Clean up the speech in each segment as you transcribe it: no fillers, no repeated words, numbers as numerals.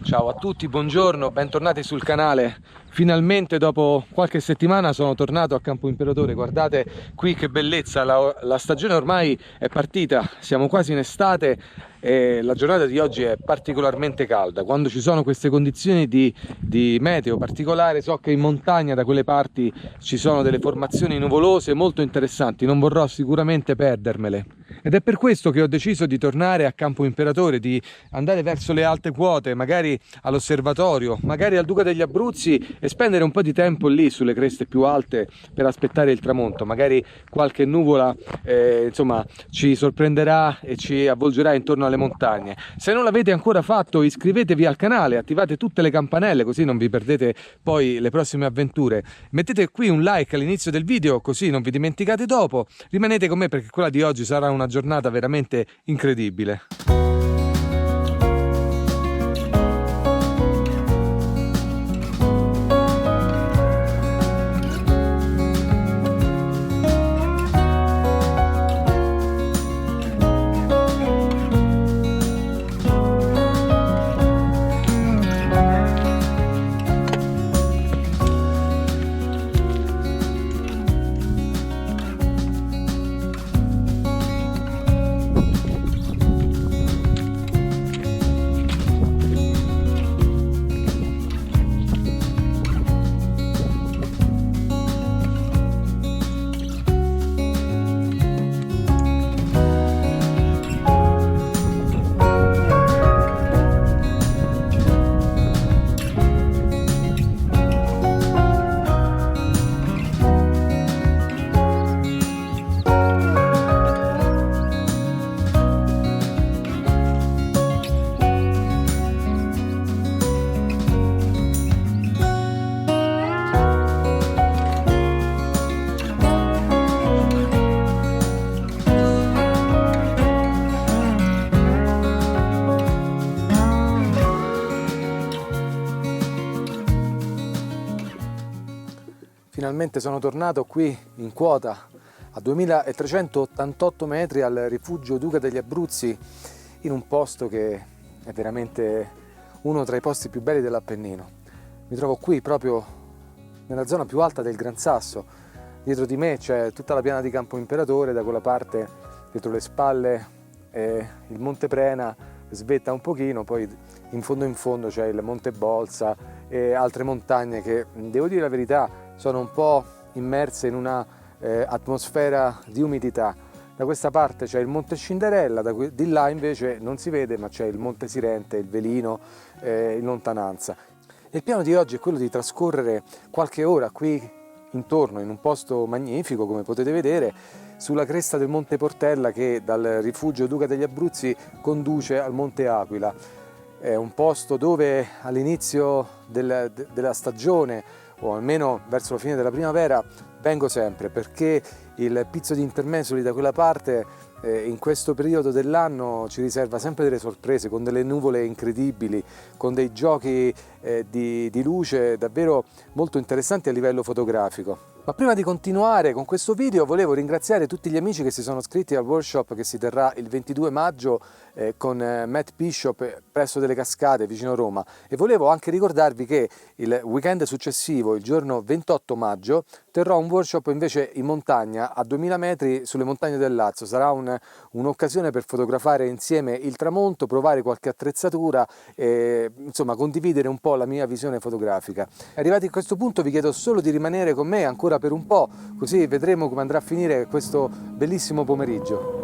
Ciao a tutti, buongiorno, bentornati sul canale. Finalmente dopo qualche settimana sono tornato a Campo Imperatore. Guardate qui che bellezza, la stagione ormai è partita, siamo quasi in estate e la giornata di oggi è particolarmente calda. Quando ci sono queste condizioni di meteo particolare, so che in montagna da quelle parti ci sono delle formazioni nuvolose molto interessanti, non vorrò sicuramente perdermele. Ed è per questo che ho deciso di tornare a Campo Imperatore, di andare verso le alte quote, magari all'osservatorio, magari al Duca degli Abruzzi e spendere un po' di tempo lì sulle creste più alte per aspettare il tramonto. Magari qualche nuvola insomma ci sorprenderà e ci avvolgerà intorno alle montagne. Se non l'avete ancora fatto, iscrivetevi al canale, attivate tutte le campanelle così non vi perdete poi le prossime avventure. Mettete qui un like all'inizio del video così non vi dimenticate dopo. Rimanete con me perché quella di oggi sarà una giornata veramente incredibile. Finalmente sono tornato qui in quota a 2388 metri al rifugio Duca degli Abruzzi, in un posto che è veramente uno tra i posti più belli dell'Appennino. Mi trovo qui proprio nella zona più alta del Gran Sasso. Dietro di me c'è tutta la piana di Campo Imperatore, da quella parte dietro le spalle il Monte Prena svetta un pochino, poi in fondo c'è il Monte Bolsa e altre montagne che, devo dire la verità, sono un po' immerse in una atmosfera di umidità. Da questa parte c'è il Monte Cinderella, di là invece non si vede, ma c'è il Monte Sirente, il Velino in lontananza. E il piano di oggi è quello di trascorrere qualche ora qui intorno, in un posto magnifico, come potete vedere, sulla cresta del Monte Portella che dal rifugio Duca degli Abruzzi conduce al Monte Aquila. È un posto dove all'inizio della stagione, o almeno verso la fine della primavera, vengo sempre, perché il Pizzo di Intermesoli da quella parte in questo periodo dell'anno ci riserva sempre delle sorprese, con delle nuvole incredibili, con dei giochi di luce davvero molto interessanti a livello fotografico. Ma prima di continuare con questo video volevo ringraziare tutti gli amici che si sono iscritti al workshop che si terrà il 22 maggio con Matt Bishop presso delle Cascate vicino Roma, e volevo anche ricordarvi che il weekend successivo, il giorno 28 maggio, terrò un workshop invece in montagna a 2000 metri sulle montagne del Lazio. Sarà un'occasione per fotografare insieme il tramonto, provare qualche attrezzatura e insomma condividere un po' la mia visione fotografica. Arrivati a questo punto vi chiedo solo di rimanere con me ancora per un po', così vedremo come andrà a finire questo bellissimo pomeriggio.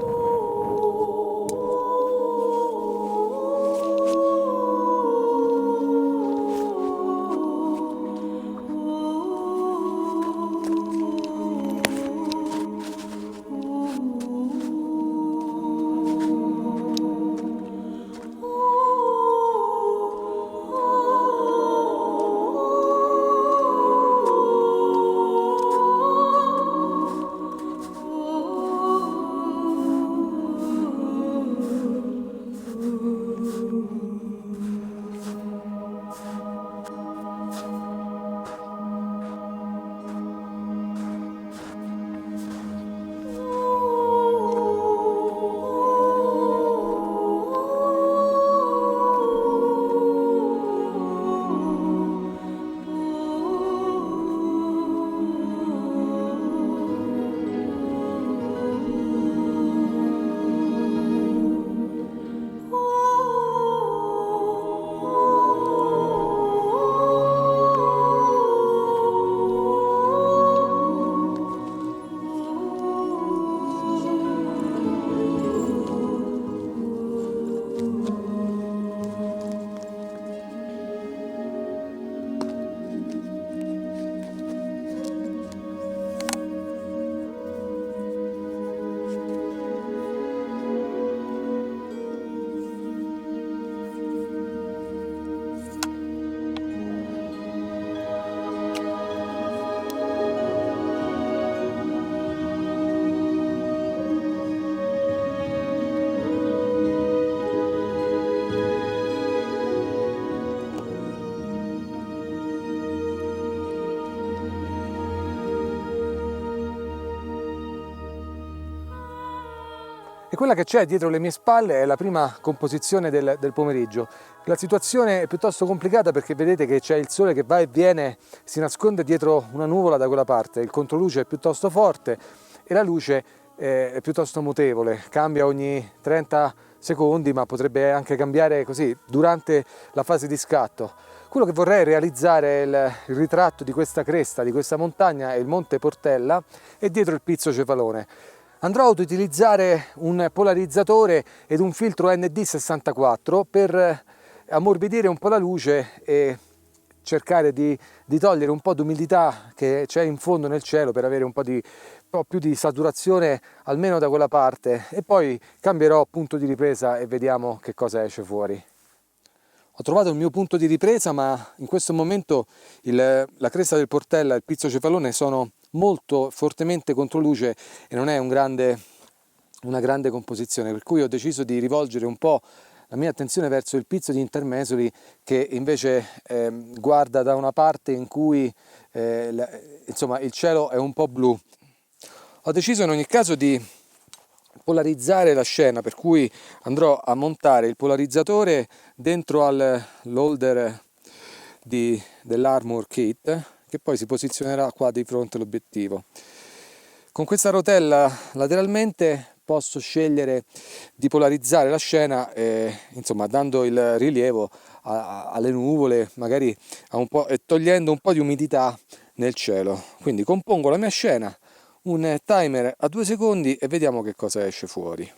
E quella che c'è dietro le mie spalle è la prima composizione del pomeriggio. La situazione è piuttosto complicata perché vedete che c'è il sole che va e viene, si nasconde dietro una nuvola da quella parte, il controluce è piuttosto forte e la luce è piuttosto mutevole, cambia ogni 30 secondi, ma potrebbe anche cambiare così durante la fase di scatto. Quello che vorrei realizzare è il ritratto di questa cresta, di questa montagna, è il Monte Portella e dietro il Pizzo Cefalone. Andrò ad utilizzare un polarizzatore ed un filtro ND64 per ammorbidire un po' la luce e cercare di togliere un po' di umidità che c'è in fondo nel cielo per avere un po' più di saturazione almeno da quella parte, e poi cambierò punto di ripresa e vediamo che cosa esce fuori. Ho trovato il mio punto di ripresa, ma in questo momento la cresta del Portella e il Pizzo Cefalone sono molto fortemente contro luce e non è una grande composizione, per cui ho deciso di rivolgere un po' la mia attenzione verso il Pizzo di Intermesoli, che invece guarda da una parte in cui insomma, il cielo è un po' blu. Ho deciso in ogni caso di polarizzare la scena, per cui andrò a montare il polarizzatore dentro all'holder dell'Armor Kit, che poi si posizionerà qua di fronte all'obiettivo. Con questa rotella lateralmente posso scegliere di polarizzare la scena, insomma, dando il rilievo alle nuvole, magari togliendo un po' di umidità nel cielo. Quindi compongo la mia scena, un timer a 2 secondi e vediamo che cosa esce fuori.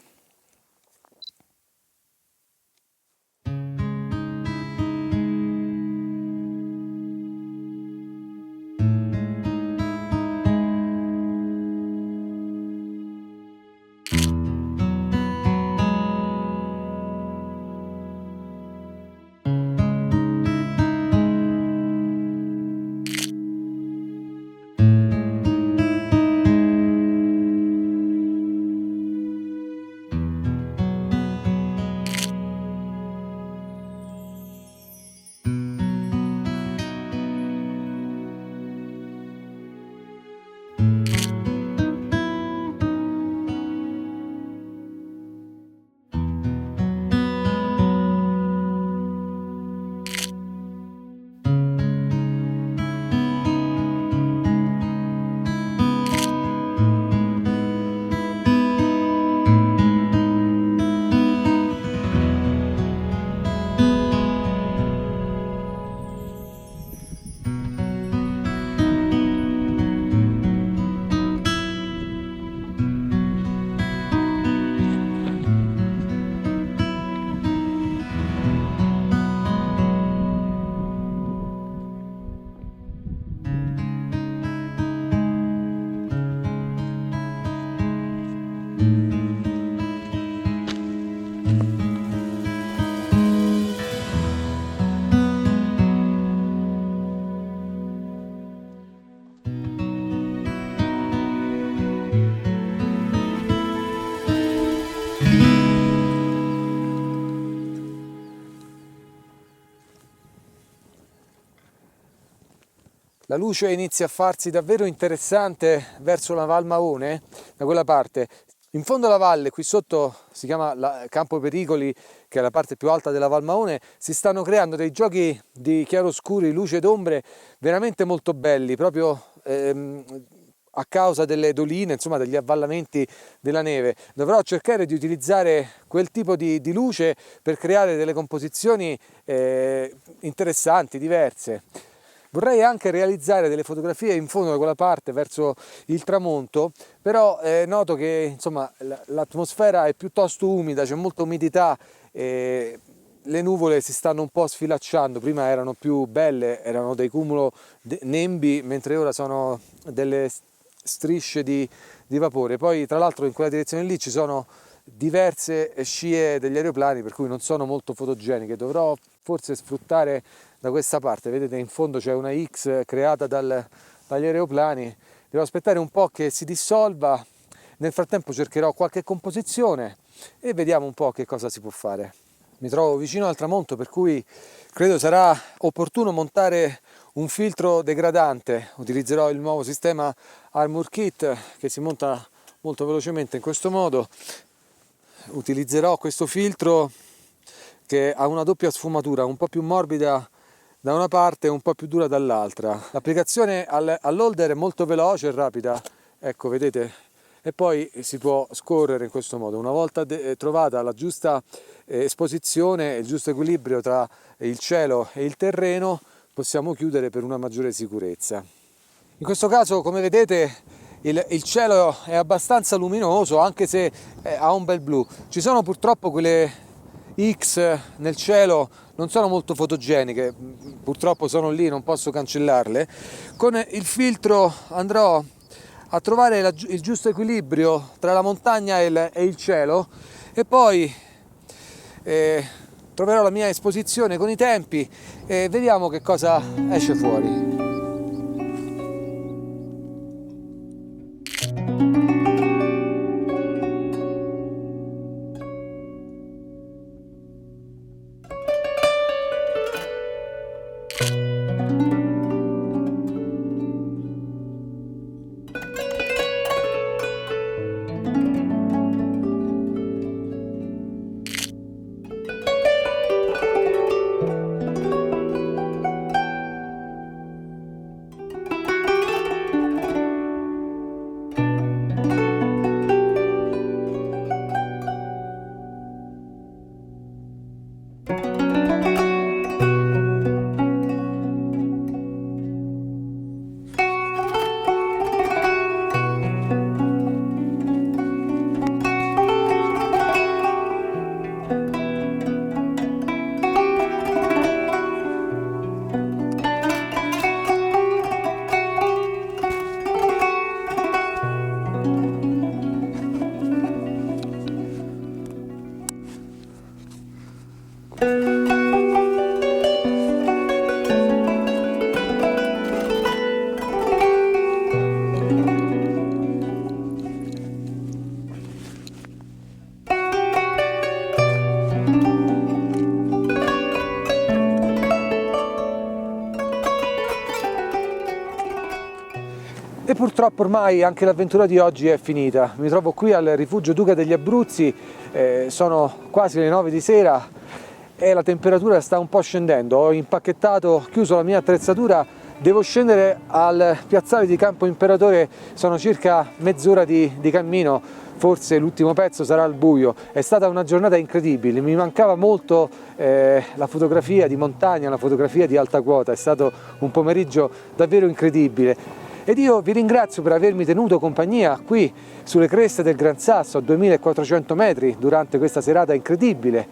La luce inizia a farsi davvero interessante verso la Val Maone, da quella parte. In fondo alla valle, qui sotto si chiama Campo Pericoli, che è la parte più alta della Val Maone, si stanno creando dei giochi di chiaroscuri, luce ed ombre veramente molto belli, proprio a causa delle doline, insomma degli avvallamenti della neve. Dovrò cercare di utilizzare quel tipo di luce per creare delle composizioni interessanti, diverse. Vorrei anche realizzare delle fotografie in fondo da quella parte verso il tramonto, però noto che insomma, l'atmosfera è piuttosto umida, c'è molta umidità e le nuvole si stanno un po' sfilacciando. Prima erano più belle, erano dei cumulo nembi, mentre ora sono delle strisce di vapore. Poi tra l'altro in quella direzione lì ci sono diverse scie degli aeroplani, per cui non sono molto fotogeniche. Dovrò forse sfruttare da questa parte, vedete in fondo c'è una X creata dagli aeroplani. Devo aspettare un po' che si dissolva, nel frattempo cercherò qualche composizione e vediamo un po' che cosa si può fare. Mi trovo vicino al tramonto, per cui credo sarà opportuno montare un filtro degradante. Utilizzerò il nuovo sistema Armor Kit che si monta molto velocemente in questo modo. utilizzerò questo filtro che ha una doppia sfumatura, un po' più morbida da una parte e un po' più dura dall'altra. L'applicazione all'holder è molto veloce e rapida, ecco, vedete, e poi si può scorrere in questo modo. Una volta trovata la giusta esposizione, il giusto equilibrio tra il cielo e il terreno, possiamo chiudere per una maggiore sicurezza. In questo caso, come vedete, il cielo è abbastanza luminoso, anche se ha un bel blu. Ci sono purtroppo quelle X nel cielo, non sono molto fotogeniche, purtroppo sono lì, non posso cancellarle. Con il filtro andrò a trovare il giusto equilibrio tra la montagna e il cielo, e poi troverò la mia esposizione con i tempi e vediamo che cosa esce fuori. E purtroppo ormai anche l'avventura di oggi è finita. Mi trovo qui al rifugio Duca degli Abruzzi, sono quasi le 9 di sera e la temperatura sta un po' scendendo. Ho impacchettato, chiuso la mia attrezzatura, devo scendere al piazzale di Campo Imperatore, sono circa mezz'ora di cammino, forse l'ultimo pezzo sarà al buio. È stata una giornata incredibile, mi mancava molto la fotografia di montagna, la fotografia di alta quota, è stato un pomeriggio davvero incredibile. Ed io vi ringrazio per avermi tenuto compagnia qui sulle creste del Gran Sasso a 2400 metri durante questa serata incredibile.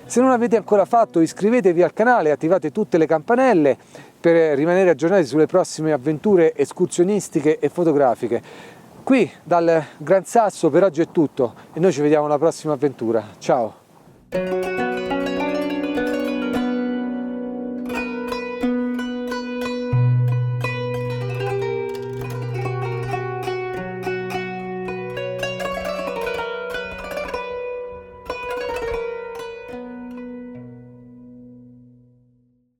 Se non l'avete ancora fatto, iscrivetevi al canale e attivate tutte le campanelle per rimanere aggiornati sulle prossime avventure escursionistiche e fotografiche. Qui dal Gran Sasso per oggi è tutto e noi ci vediamo alla prossima avventura. Ciao!